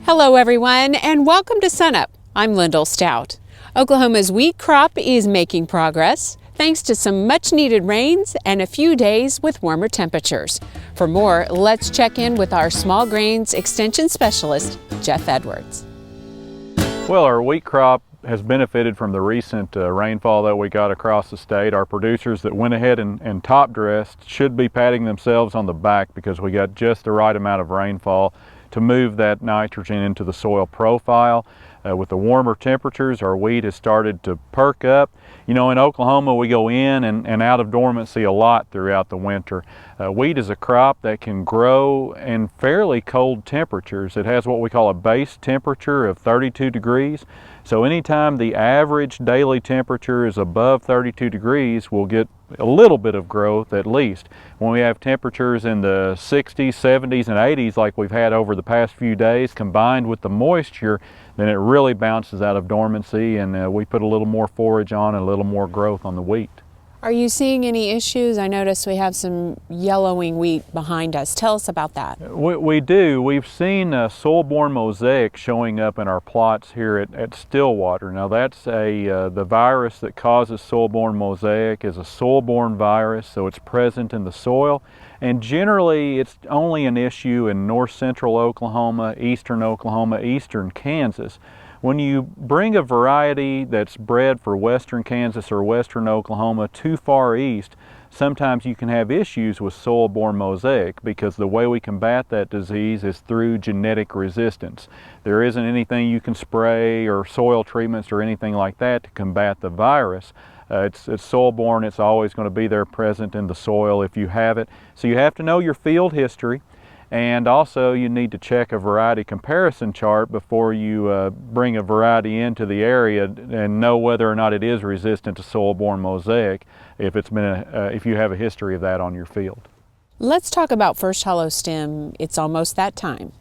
Hello everyone, and welcome to SUNUP. I'm Lyndall Stout. Oklahoma's wheat crop is making progress thanks to some much needed rains and a few days with warmer temperatures. For more, let's check in with our small grains extension specialist, Jeff Edwards. Well, our wheat crop has benefited from the recent rainfall that we got across the state. Our producers that went ahead and top dressed should be patting themselves on the back because we got just the right amount of rainfall to move that nitrogen into the soil profile. With the warmer temperatures, our wheat has started to perk up. You know, in Oklahoma, we go in and out of dormancy a lot throughout the winter. Wheat is a crop that can grow in fairly cold temperatures. It has what we call a base temperature of 32 degrees. So anytime the average daily temperature is above 32 degrees, we'll get a little bit of growth at least. When we have temperatures in the 60s, 70s, and 80s like we've had over the past few days, combined with the moisture, then it really bounces out of dormancy, and we put a little more forage on and a little more growth on the wheat. Are you seeing any issues? I noticed we have some yellowing wheat behind us. Tell us about that. We do. We've seen soil-borne mosaic showing up in our plots here at Stillwater. Now that's the virus that causes soil-borne mosaic is a soil-borne virus, so it's present in the soil. And generally it's only an issue in north central Oklahoma, eastern Kansas. When you bring a variety that's bred for western Kansas or western Oklahoma too far east, sometimes you can have issues with soil-borne mosaic because the way we combat that disease is through genetic resistance. There isn't anything you can spray or soil treatments or anything like that to combat the virus. It's soil-borne. It's always going to be there present in the soil if you have it. So you have to know your field history. And also you need to check a variety comparison chart before you bring a variety into the area and know whether or not it is resistant to soil-borne mosaic if you have a history of that on your field. Let's talk about first hollow stem. It's almost that time.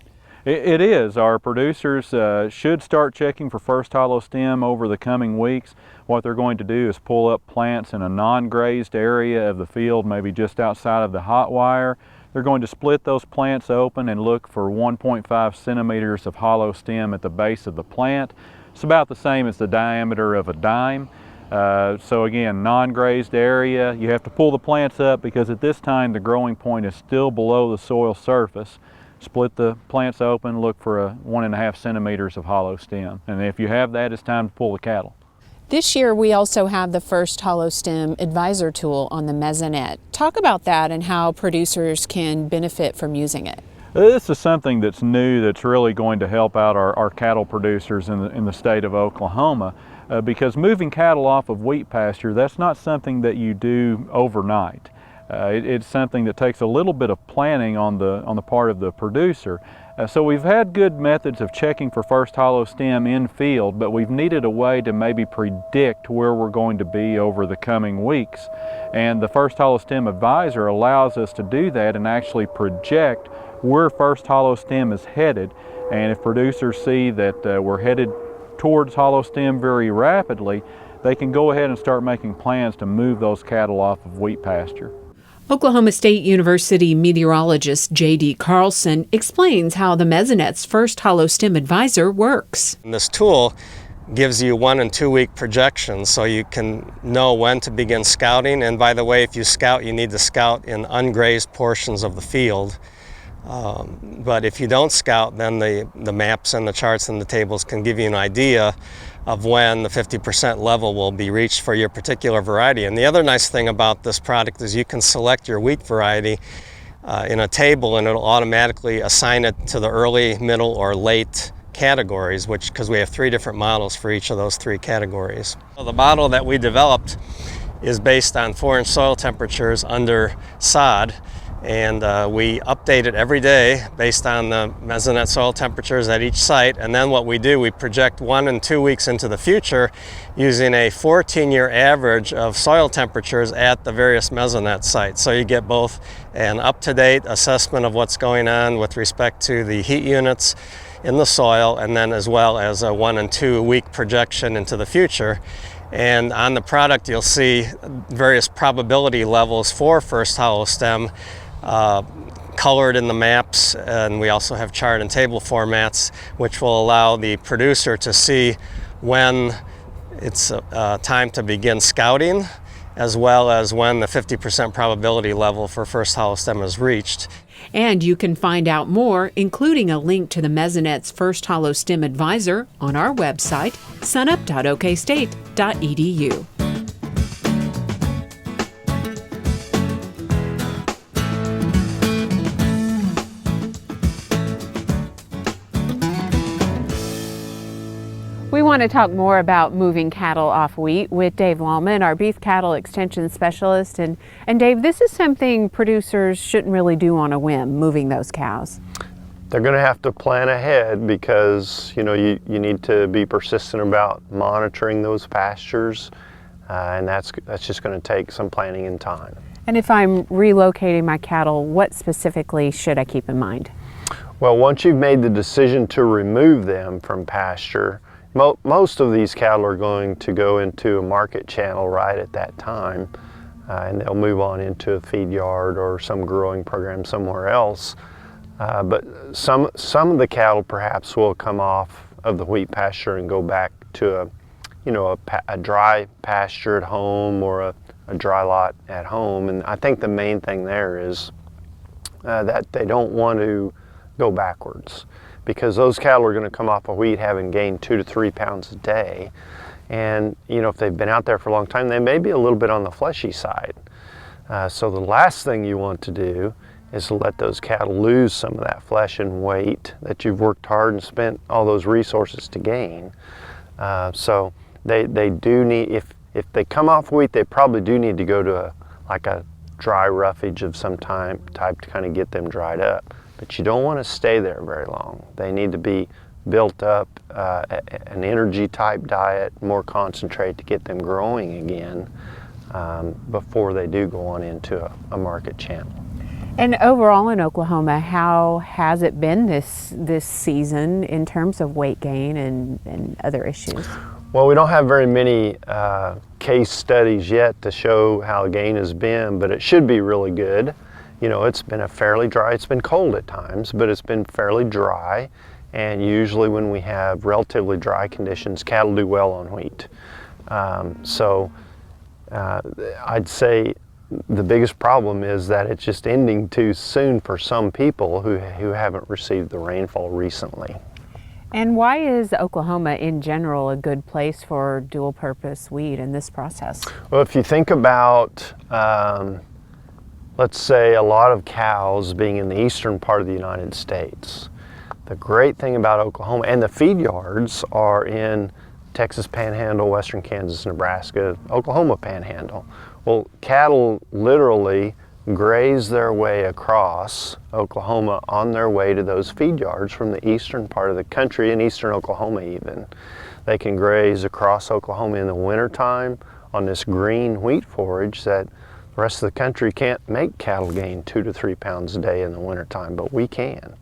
It is. Our producers should start checking for first hollow stem over the coming weeks. What they're going to do is pull up plants in a non-grazed area of the field, maybe just outside of the hot wire. They're going to split those plants open and look for 1.5 centimeters of hollow stem at the base of the plant. It's about the same as the diameter of a dime. So again, non-grazed area, you have to pull the plants up because at this time the growing point is still below the soil surface. Split the plants open, look for 1.5 centimeters of hollow stem. And if you have that, it's time to pull the cattle. This year we also have the first hollow stem advisor tool on the Mesonet. Talk about that and how producers can benefit from using it. This is something that's new that's really going to help out our cattle producers in the state of Oklahoma because moving cattle off of wheat pasture, that's not something that you do overnight. It's something that takes a little bit of planning on the part of the producer. So we've had good methods of checking for first hollow stem in field, but we've needed a way to maybe predict where we're going to be over the coming weeks. And the first hollow stem advisor allows us to do that and actually project where first hollow stem is headed. And if producers see that we're headed towards hollow stem very rapidly, they can go ahead and start making plans to move those cattle off of wheat pasture. Oklahoma State University meteorologist J.D. Carlson explains how the Mesonet's first hollow stem advisor works. This tool gives you 1 and 2 week projections so you can know when to begin scouting. And by the way, if you scout, you need to scout in ungrazed portions of the field. But if you don't scout, then the maps and the charts and the tables can give you an idea of when the 50% level will be reached for your particular variety. And the other nice thing about this product is you can select your wheat variety in a table and it'll automatically assign it to the early, middle, or late categories, because we have 3 different models for each of those 3 categories. So the model that we developed is based on 4-inch soil temperatures under sod, and we update it every day based on the Mesonet soil temperatures at each site. And then what we do, we project 1 and 2 weeks into the future using a 14-year average of soil temperatures at the various Mesonet sites. So you get both an up-to-date assessment of what's going on with respect to the heat units in the soil, and then as well as a 1 and 2 week projection into the future. And on the product you'll see various probability levels for first hollow stem colored in the maps, and we also have chart and table formats which will allow the producer to see when it's time to begin scouting, as well as when the 50% probability level for first hollow stem is reached. And you can find out more, including a link to the Mesonet's First Hollow Stem Advisor, on our website, sunup.okstate.edu. We want to talk more about moving cattle off wheat with Dave Lallman, our beef cattle extension specialist. And Dave, this is something producers shouldn't really do on a whim, moving those cows. They're going to have to plan ahead because, you need to be persistent about monitoring those pastures, and that's just going to take some planning and time. And if I'm relocating my cattle, what specifically should I keep in mind? Well, once you've made the decision to remove them from pasture, most of these cattle are going to go into a market channel right at that time, and they'll move on into a feed yard or some growing program somewhere else. But some of the cattle perhaps will come off of the wheat pasture and go back to a dry pasture at home or a dry lot at home. And I think the main thing there is that they don't want to go backwards, because those cattle are going to come off of wheat having gained 2 to 3 pounds a day. And if they've been out there for a long time, they may be a little bit on the fleshy side. So the last thing you want to do is to let those cattle lose some of that flesh and weight that you've worked hard and spent all those resources to gain. So they do need, if they come off wheat, they probably do need to go to a dry roughage of some type to kind of get them dried up. But you don't want to stay there very long. They need to be built up, an energy type diet, more concentrate to get them growing again before they do go on into a market channel. And overall in Oklahoma, how has it been this season in terms of weight gain and other issues? Well, we don't have very many case studies yet to show how the gain has been, but it should be really good. It's been it's been cold at times, but it's been fairly dry. And usually when we have relatively dry conditions, cattle do well on wheat. So I'd say the biggest problem is that it's just ending too soon for some people who haven't received the rainfall recently. And why is Oklahoma in general a good place for dual purpose wheat in this process? Well, if you think about let's say a lot of cows being in the eastern part of the United States. The great thing about Oklahoma, and the feed yards are in Texas Panhandle, western Kansas, Nebraska, Oklahoma Panhandle. Well, cattle literally graze their way across Oklahoma on their way to those feed yards from the eastern part of the country, in eastern Oklahoma even. They can graze across Oklahoma in the wintertime on this green wheat forage that the rest of the country can't make cattle gain 2 to 3 pounds a day in the wintertime, but we can.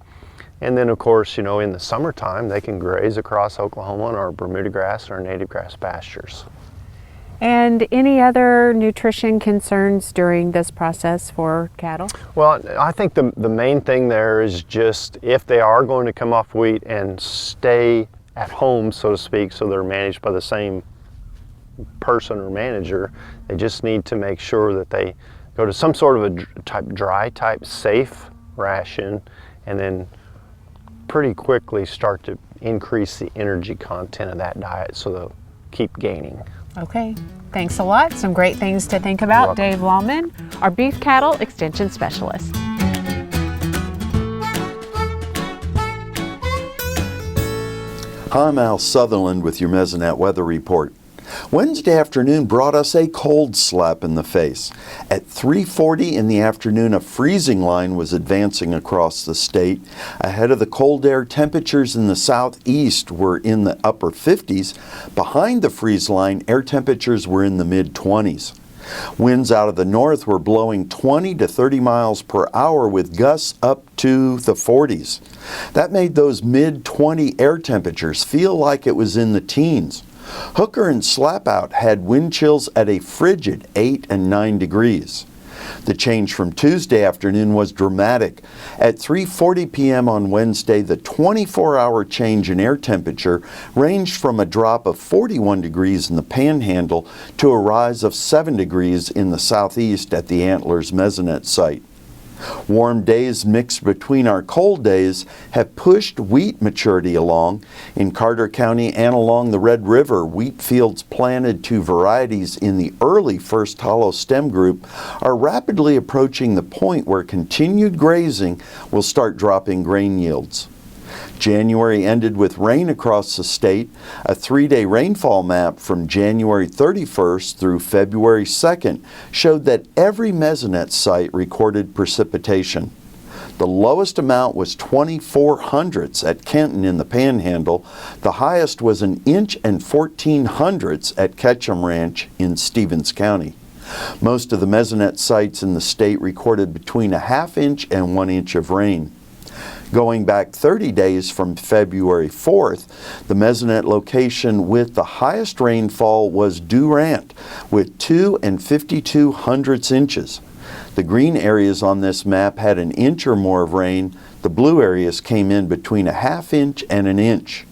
And then of course, in the summertime, they can graze across Oklahoma on our Bermuda grass and our native grass pastures. And any other nutrition concerns during this process for cattle? Well, I think the main thing there is just if they are going to come off wheat and stay at home, so to speak, so they're managed by the same person or manager, they just need to make sure that they go to some sort of a dry type safe ration, and then pretty quickly start to increase the energy content of that diet so they'll keep gaining. Okay, thanks a lot. Some great things to think about. Dave Lallman, our beef cattle extension specialist. I'm Al Sutherland with your Mesonet Weather Report. Wednesday afternoon brought us a cold slap in the face. At 3:40 in the afternoon, a freezing line was advancing across the state. Ahead of the cold air, temperatures in the southeast were in the upper 50s. Behind the freeze line, air temperatures were in the mid-20s. Winds out of the north were blowing 20 to 30 miles per hour with gusts up to the 40s. That made those mid-20 air temperatures feel like it was in the teens. Hooker and Slapout had wind chills at a frigid 8 and 9 degrees. The change from Tuesday afternoon was dramatic. At 3:40 p.m. on Wednesday, the 24-hour change in air temperature ranged from a drop of 41 degrees in the Panhandle to a rise of 7 degrees in the southeast at the Antlers Mesonet site. Warm days mixed between our cold days have pushed wheat maturity along. In Carter County and along the Red River, wheat fields planted to varieties in the early first hollow stem group are rapidly approaching the point where continued grazing will start dropping grain yields. January ended with rain across the state. A 3-day rainfall map from January 31st through February 2nd showed that every Mesonet site recorded precipitation. The lowest amount was 24/100ths at Kenton in the Panhandle. The highest was 1 inch and 14/100ths at Ketchum Ranch in Stevens County. Most of the Mesonet sites in the state recorded between a 1/2 inch and 1 inch of rain. Going back 30 days from February 4th, the Mesonet location with the highest rainfall was Durant with 2 and 52/100ths inches. The green areas on this map had 1 inch or more of rain. The blue areas came in between a 1/2 inch and 1 inch.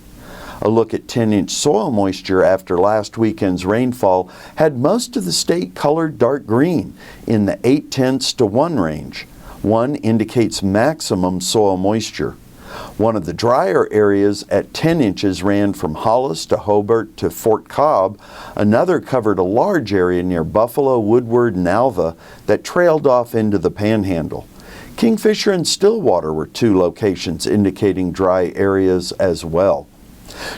A look at 10-inch soil moisture after last weekend's rainfall had most of the state colored dark green in the 0.8 to 1 range. 1 indicates maximum soil moisture. One of the drier areas at 10 inches ran from Hollis to Hobart to Fort Cobb. Another covered a large area near Buffalo, Woodward, and Alva that trailed off into the Panhandle. Kingfisher and Stillwater were 2 locations indicating dry areas as well.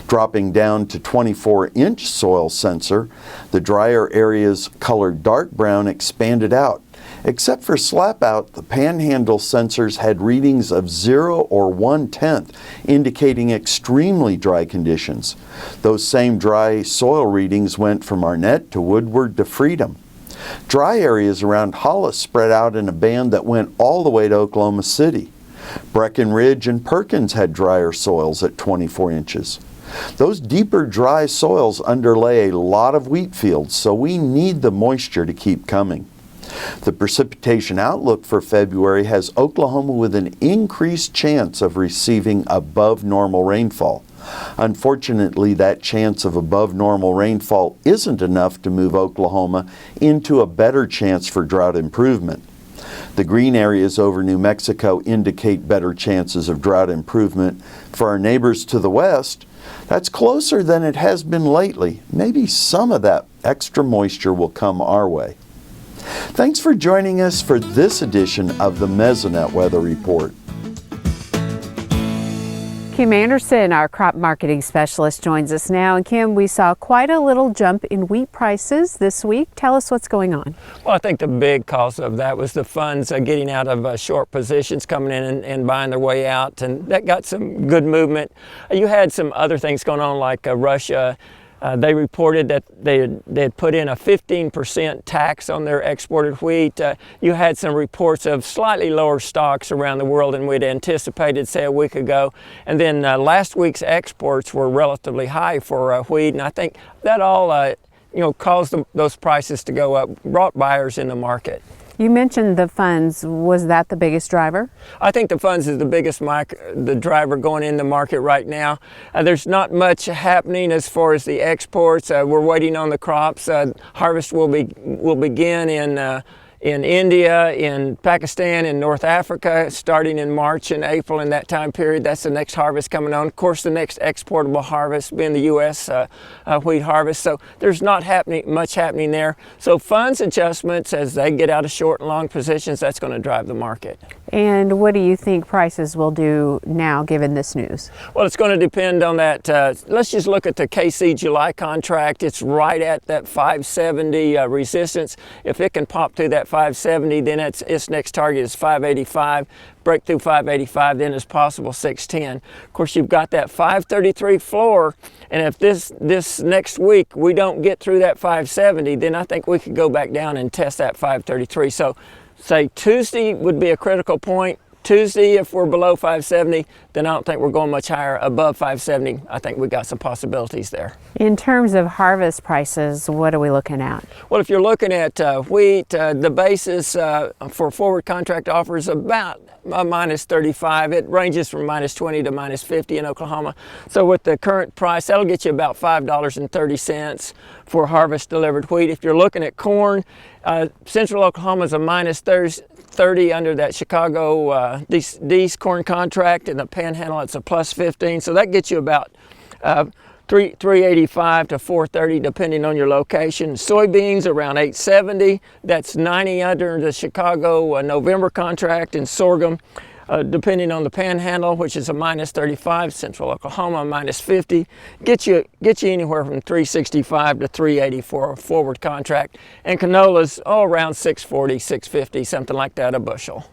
Dropping down to 24-inch soil sensor, the drier areas colored dark brown expanded out. Except for Slapout, the Panhandle sensors had readings of 0 or 1/10, indicating extremely dry conditions. Those same dry soil readings went from Arnett to Woodward to Freedom. Dry areas around Hollis spread out in a band that went all the way to Oklahoma City. Breckenridge and Perkins had drier soils at 24 inches. Those deeper dry soils underlay a lot of wheat fields, so we need the moisture to keep coming. The precipitation outlook for February has Oklahoma with an increased chance of receiving above normal rainfall. Unfortunately, that chance of above normal rainfall isn't enough to move Oklahoma into a better chance for drought improvement. The green areas over New Mexico indicate better chances of drought improvement. For our neighbors to the west, that's closer than it has been lately. Maybe some of that extra moisture will come our way. Thanks for joining us for this edition of the Mesonet Weather Report. Kim Anderson, our crop marketing specialist, joins us now. And Kim, we saw quite a little jump in wheat prices this week. Tell us what's going on. Well, I think the big cause of that was the funds getting out of short positions, coming in and buying their way out, and that got some good movement. You had some other things going on, like Russia. They reported that they had put in a 15% tax on their exported wheat. You had some reports of slightly lower stocks around the world than we'd anticipated, say, a week ago. And then last week's exports were relatively high for wheat, and I think that all caused those prices to go up, brought buyers in the market. You mentioned the funds. Was that the biggest driver? I think the funds is the biggest the driver going in the market right now. There's not much happening as far as the exports. We're waiting on the crops. Harvest will begin in India, in Pakistan, in North Africa, starting in March and April in that time period. That's the next harvest coming on. Of course, the next exportable harvest being the U.S. Wheat harvest. So there's not much happening there. So funds adjustments as they get out of short and long positions, that's going to drive the market. And what do you think prices will do now given this news? Well, it's going to depend on that. Let's just look at the KC July contract. It's right at that 570 resistance. If it can pop through that 570, then its next target is 585. Break through 585, then it's possible 610. Of course, you've got that 533 floor, and if this next week we don't get through that 570, then I think we could go back down and test that 533. So say Tuesday would be a critical point. Tuesday, if we're below 570, then I don't think we're going much higher. Above 570, I think we got some possibilities there. In terms of harvest prices, what are we looking at? Well, if you're looking at wheat, the basis for forward contract offers about minus 35. It ranges from minus 20 to minus 50 in Oklahoma. So with the current price, that'll get you about $5.30 for harvest delivered wheat. If you're looking at corn, Central Oklahoma is a minus 30 under that Chicago D's corn contract, and the Panhandle it's a plus 15. So that gets you about 385 to 430 depending on your location. Soybeans around 870. That's 90 under the Chicago November contract, and sorghum depending on the Panhandle, which is a minus 35, Central Oklahoma minus 50, get you anywhere from 365 to 380 for a forward contract, and canola's all around 640, 650, something like that a bushel.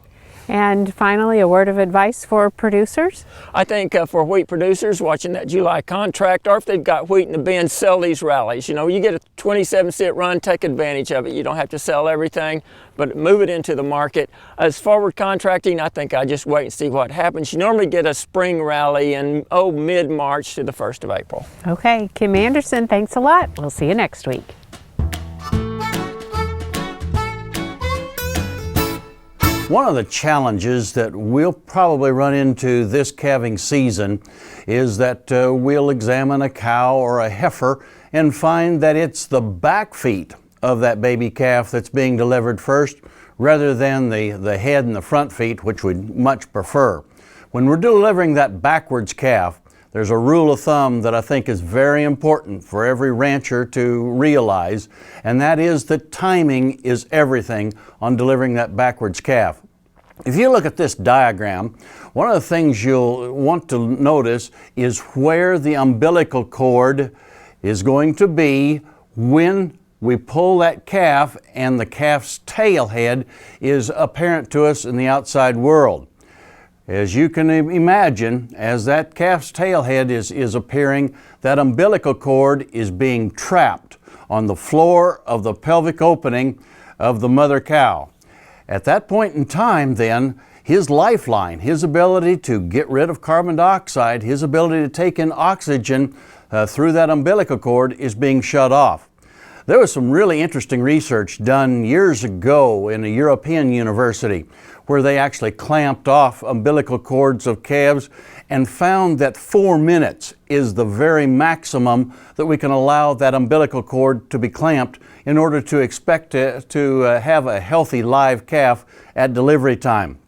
And finally, a word of advice for producers? I think for wheat producers watching that July contract, or if they've got wheat in the bin, sell these rallies. You know, you get a 27-cent run, take advantage of it. You don't have to sell everything, but move it into the market. As forward contracting, I think I just wait and see what happens. You normally get a spring rally in, mid-March to the 1st of April. Okay, Kim Anderson, thanks a lot. We'll see you next week. One of the challenges that we'll probably run into this calving season is that we'll examine a cow or a heifer and find that it's the back feet of that baby calf that's being delivered first rather than the head and the front feet, which we'd much prefer. When we're delivering that backwards calf, there's a rule of thumb that I think is very important for every rancher to realize, and that is that timing is everything on delivering that backwards calf. If you look at this diagram, one of the things you'll want to notice is where the umbilical cord is going to be when we pull that calf and the calf's tail head is apparent to us in the outside world. As you can imagine, as that calf's tail head is appearing, that umbilical cord is being trapped on the floor of the pelvic opening of the mother cow. At that point in time, then, his lifeline, his ability to get rid of carbon dioxide, his ability to take in oxygen through that umbilical cord is being shut off. There was some really interesting research done years ago in a European university where they actually clamped off umbilical cords of calves and found that 4 minutes is the very maximum that we can allow that umbilical cord to be clamped in order to expect to have a healthy live calf at delivery time.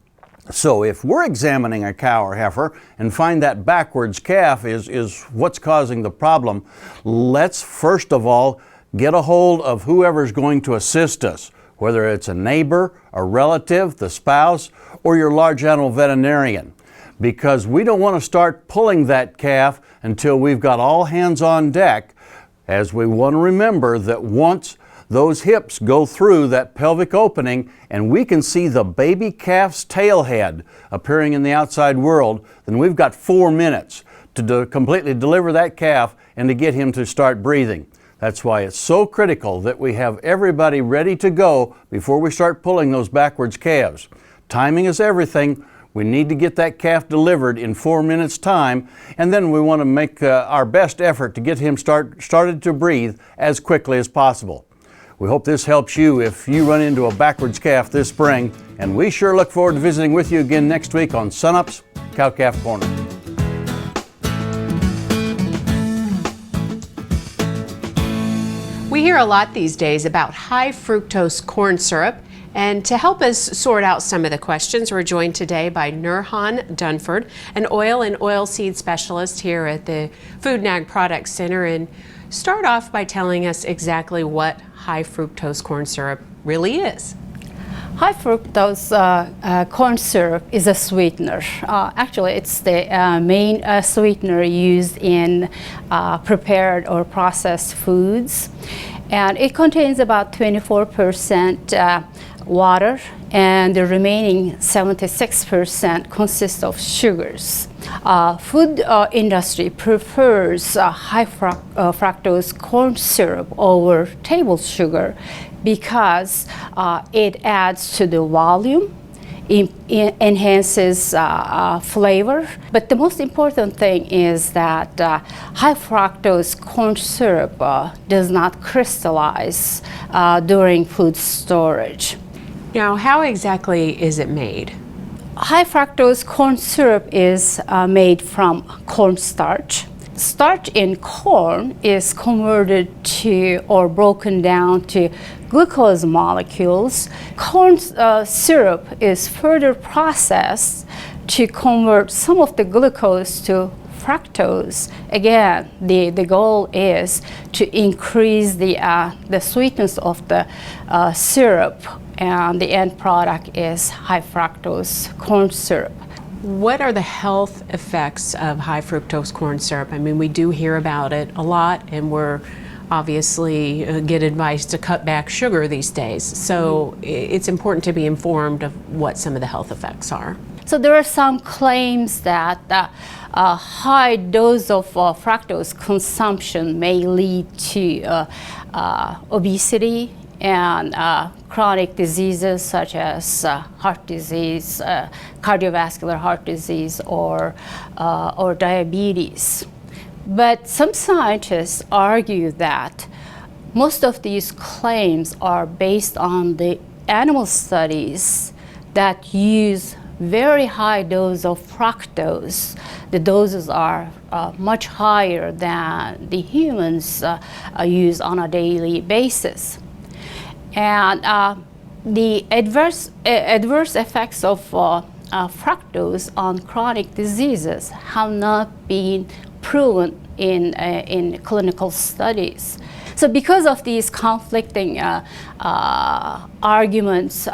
So if we're examining a cow or heifer and find that backwards calf is what's causing the problem, let's first of all get a hold of whoever's going to assist us, whether it's a neighbor, a relative, the spouse, or your large animal veterinarian, because we don't want to start pulling that calf until we've got all hands on deck, as we want to remember that once those hips go through that pelvic opening and we can see the baby calf's tail head appearing in the outside world, then we've got 4 minutes to completely deliver that calf and to get him to start breathing. That's why it's so critical that we have everybody ready to go before we start pulling those backwards calves. Timing is everything. We need to get that calf delivered in 4 minutes time, and then we want to make our best effort to get him started to breathe as quickly as possible. We hope this helps you if you run into a backwards calf this spring, and we sure look forward to visiting with you again next week on SUNUP's Cow-Calf Corner. We hear a lot these days about high fructose corn syrup And to help us sort out some of the questions, we're joined today by Nurhan Dunford, an oil and oilseed specialist here at the Food and Ag Products Center. And start off by telling us exactly what high fructose corn syrup really is. High fructose corn syrup is a sweetener. Actually, it's the main sweetener used in prepared or processed foods. And it contains about 24% water, and the remaining 76% consists of sugars. Food industry prefers high fructose corn syrup over table sugar because it adds to the volume, enhances flavor. But the most important thing is that high fructose corn syrup does not crystallize during food storage. Now, how exactly is it made? High fructose corn syrup is made from cornstarch. Starch in corn is converted to or broken down to glucose molecules. Corn syrup is further processed to convert some of the glucose to fructose. Again, the goal is to increase the sweetness of the syrup, and the end product is high fructose corn syrup. What are the health effects of high fructose corn syrup? I mean, we do hear about it a lot, and we're obviously get advice to cut back sugar these days. So it's important to be informed of what some of the health effects are. So there are some claims that a high dose of fructose consumption may lead to obesity and chronic diseases such as heart disease, cardiovascular heart disease, or diabetes. But some scientists argue that most of these claims are based on the animal studies that use very high dose of fructose. The doses are much higher than the humans use on a daily basis. And the adverse effects of fructose on chronic diseases have not been proven in clinical studies. So because of these conflicting arguments,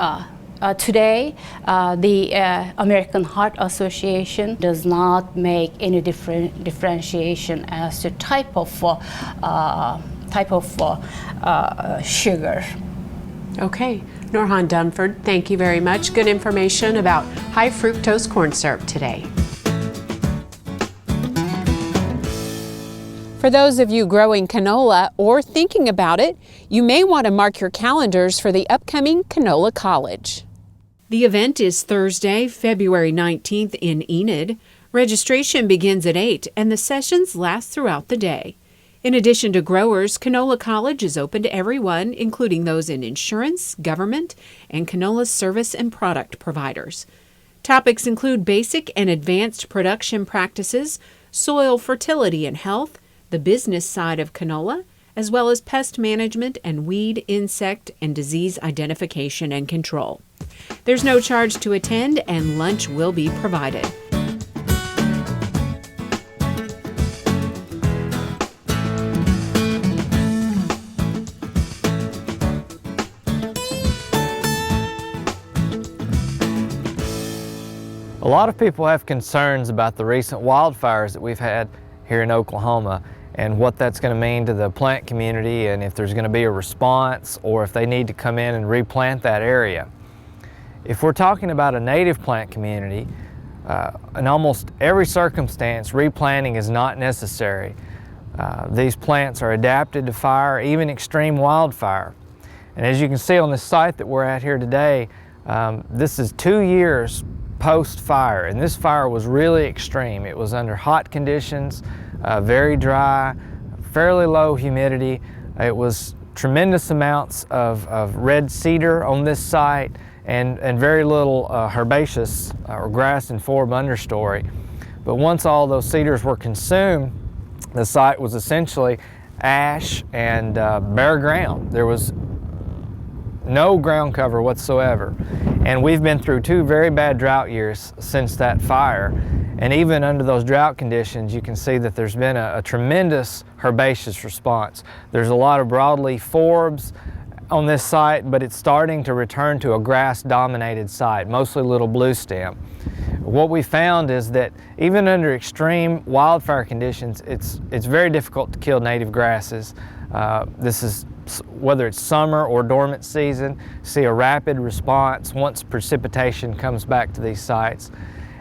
today, the American Heart Association does not make any differentiation as to type of sugar. Okay, Nurhan Dunford, thank you very much. Good information about high fructose corn syrup today. For those of you growing canola or thinking about it, you may want to mark your calendars for the upcoming Canola College. The event is Thursday, February 19th in Enid. Registration begins at 8 and the sessions last throughout the day. In addition to growers, Canola College is open to everyone, including those in insurance, government, and canola service and product providers. Topics include basic and advanced production practices, soil fertility and health, the business side of canola, as well as pest management and weed, insect, and disease identification and control. There's no charge to attend, and lunch will be provided. A lot of people have concerns about the recent wildfires that we've had here in Oklahoma and what that's going to mean to the plant community, and if there's going to be a response or if they need to come in and replant that area. If we're talking about a native plant community, in almost every circumstance, replanting is not necessary. These plants are adapted to fire, even extreme wildfire. And as you can see on the site that we're at here today, this is 2 years post-fire, and this fire was really extreme. It was under hot conditions, very dry, fairly low humidity. It was tremendous amounts of red cedar on this site and very little herbaceous or grass and forb understory. But once all those cedars were consumed, the site was essentially ash and bare ground. There was no ground cover whatsoever. And we've been through 2 very bad drought years since that fire. And even under those drought conditions, you can see that there's been a tremendous herbaceous response. There's a lot of broadleaf forbs on this site, but it's starting to return to a grass-dominated site, mostly little bluestem. What we found is that even under extreme wildfire conditions, it's very difficult to kill native grasses. This is whether it's summer or dormant season, see a rapid response once precipitation comes back to these sites.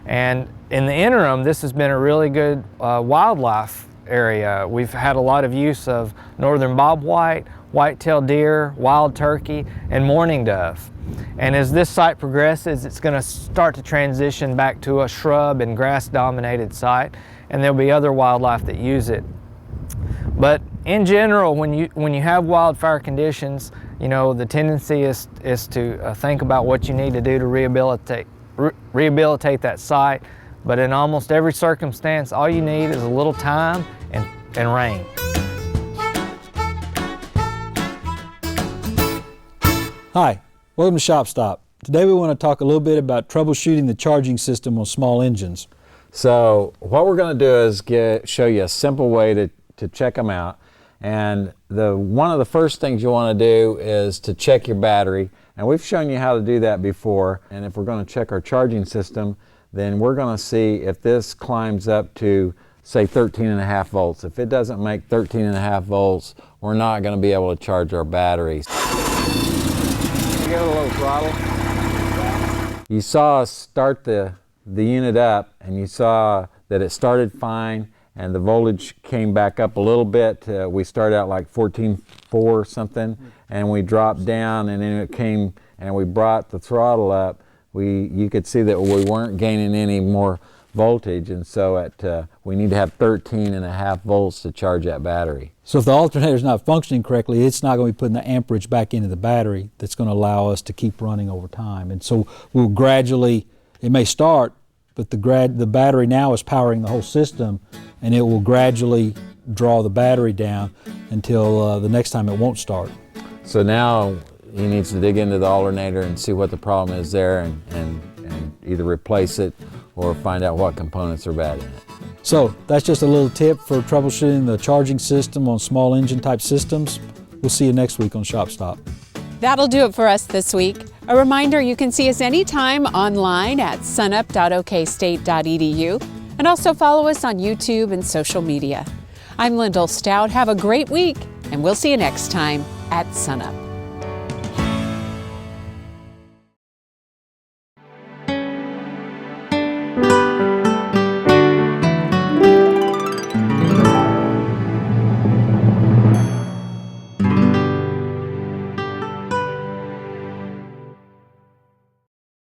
And in the interim, this has been a really good wildlife area. We've had a lot of use of northern bobwhite, white-tailed deer, wild turkey, and mourning dove. And as this site progresses, it's going to start to transition back to a shrub and grass-dominated site, and there'll be other wildlife that use it. But in general, when you have wildfire conditions, you know, the tendency is to think about what you need to do to rehabilitate that site. But in almost every circumstance, all you need is a little time and rain. Hi, welcome to Shop Stop. Today we want to talk a little bit about troubleshooting the charging system on small engines. So what we're going to do is show you a simple way to check them out. And one of the first things you want to do is to check your battery. And we've shown you how to do that before. And if we're going to check our charging system, then we're going to see if this climbs up to, say, 13.5 volts. If it doesn't make 13.5 volts, we're not going to be able to charge our batteries. Give it a little throttle. You saw us start the unit up, and you saw that it started fine, and the voltage came back up a little bit. We started out like 14.4 or something, and we dropped down, and then it came, and we brought the throttle up. You could see that we weren't gaining any more voltage, and so we need to have 13.5 volts to charge that battery. So if the alternator is not functioning correctly, it's not going to be putting the amperage back into the battery that's going to allow us to keep running over time. And so we'll gradually, it may start, but the battery now is powering the whole system, and it will gradually draw the battery down until the next time it won't start. So now he needs to dig into the alternator and see what the problem is there, and either replace it or find out what components are bad in it. So that's just a little tip for troubleshooting the charging system on small engine type systems. We'll see you next week on Shop Stop. That'll do it for us this week. A reminder, you can see us anytime online at sunup.okstate.edu, and also follow us on YouTube and social media. I'm Lyndall Stout. Have a great week, and we'll see you next time at SUNUP.